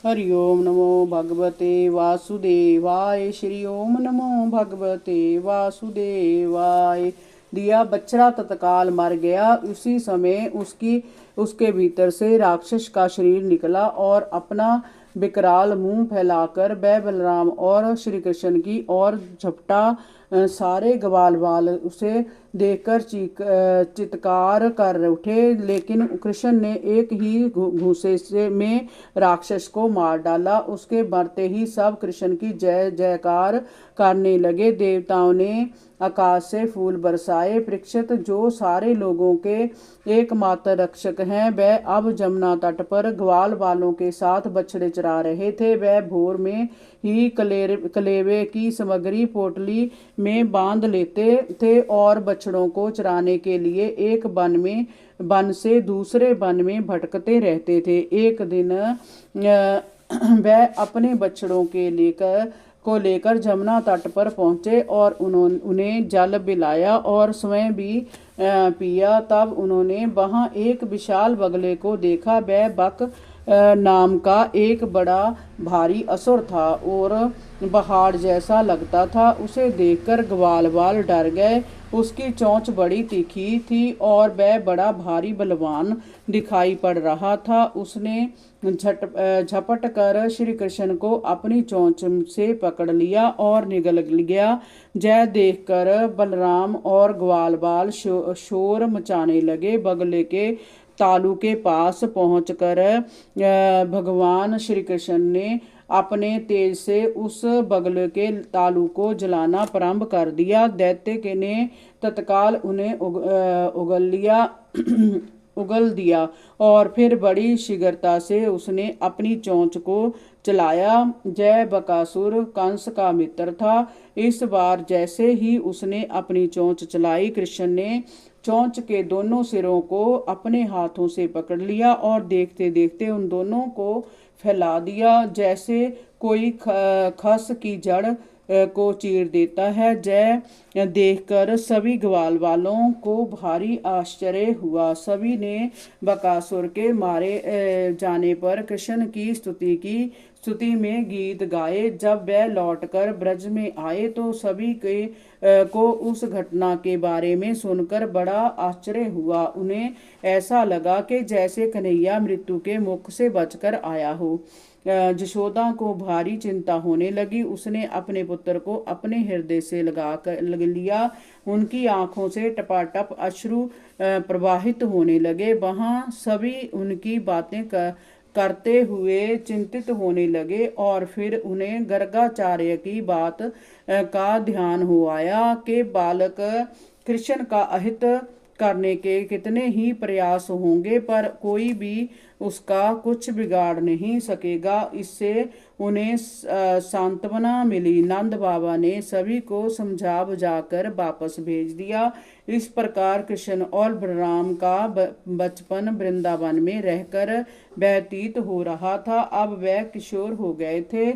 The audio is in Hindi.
हरि ओम नमो भगवते वासुदेवाय। श्री ओम नमो भगवते वासुदेवाय। दिया बछड़ा तत्काल मर गया। उसी समय उसके भीतर से राक्षस का शरीर निकला और अपना विकराल मुंह फैलाकर वह बलराम और श्री कृष्ण की ओर झपटा। सारे ग्वाल बाल उसे देखकर चित्कार कर उठे, लेकिन कृष्ण ने एक ही घूंसे से में राक्षस को मार डाला। उसके मरते ही सब कृष्ण की जय जयकार करने लगे। देवताओं ने आकाश से फूल बरसाए। परीक्षित, जो सारे लोगों के एकमात्र रक्षक हैं, वह अब जमुना तट पर ग्वाल वालों के साथ बछड़े चरा रहे थे। वह भोर में ही कलेवे की सामग्री पोटली में बांध लेते थे और बछड़ों को चराने के लिए एक वन से दूसरे वन में भटकते रहते थे। एक दिन वह अपने बछड़ों को लेकर जमुना तट पर पहुंचे और उन्हें जल पिलाया और स्वयं भी पिया। तब उन्होंने वहां एक विशाल बगले को देखा। वह बक नाम का एक बड़ा भारी असुर था और पहाड़ जैसा लगता था। उसे देखकर ग्वाल बाल डर गए। उसकी चोंच बड़ी तीखी थी और वह बड़ा भारी बलवान दिखाई पड़ रहा था। उसने झपट कर श्री कृष्ण को अपनी चोंच से पकड़ लिया और निगल गया। जय देखकर बलराम और ग्वाल बाल शोर मचाने लगे। बगले के तालू के पास पहुंचकर भगवान श्री कृष्ण ने अपने तेज से उस बगले के तालू को जलाना प्रारंभ कर दिया। दैत्य ने तत्काल उन्हें उगल दिया और फिर बड़ी शीघ्रता से उसने अपनी चोंच को चलाया। जय बकासुर कंस का मित्र था। इस बार जैसे ही उसने अपनी चोंच चलाई, कृष्ण ने चोंच के दोनों सिरों को अपने हाथों से पकड़ लिया और देखते देखते उन दोनों को फैला दिया, जैसे कोई खस की जड़ को चीर देता है। जय देखकर सभी ग्वाल वालों को भारी आश्चर्य हुआ। सभी ने बकासुर के मारे जाने पर कृष्ण की स्तुति में गीत गाए। जब वह लौटकर ब्रज में आए तो सभी को उस घटना के बारे में सुनकर बड़ा आश्चर्य हुआ। उन्हें ऐसा लगा कि जैसे कन्हैया मृत्यु के मुख से बचकर आया हो। यशोदा को भारी चिंता होने लगी। उसने अपने पुत्र को अपने हृदय से लग लिया। उनकी आंखों से टपाटप अश्रु प्रवाहित होने लगे। वहां सभी उनकी बातें करते हुए चिंतित होने लगे और फिर उन्हें गर्गाचार्य की बात का ध्यान हो आया कि बालक कृष्ण का अहित करने के कितने ही प्रयास होंगे, पर कोई भी उसका कुछ बिगाड़ नहीं सकेगा। इससे उन्हें सांत्वना मिली। नंद बाबा ने सभी को समझा बुझाकर वापस भेज दिया। इस प्रकार कृष्ण और बलराम का बचपन वृंदावन में रहकर व्यतीत हो रहा था। अब वह किशोर हो गए थे।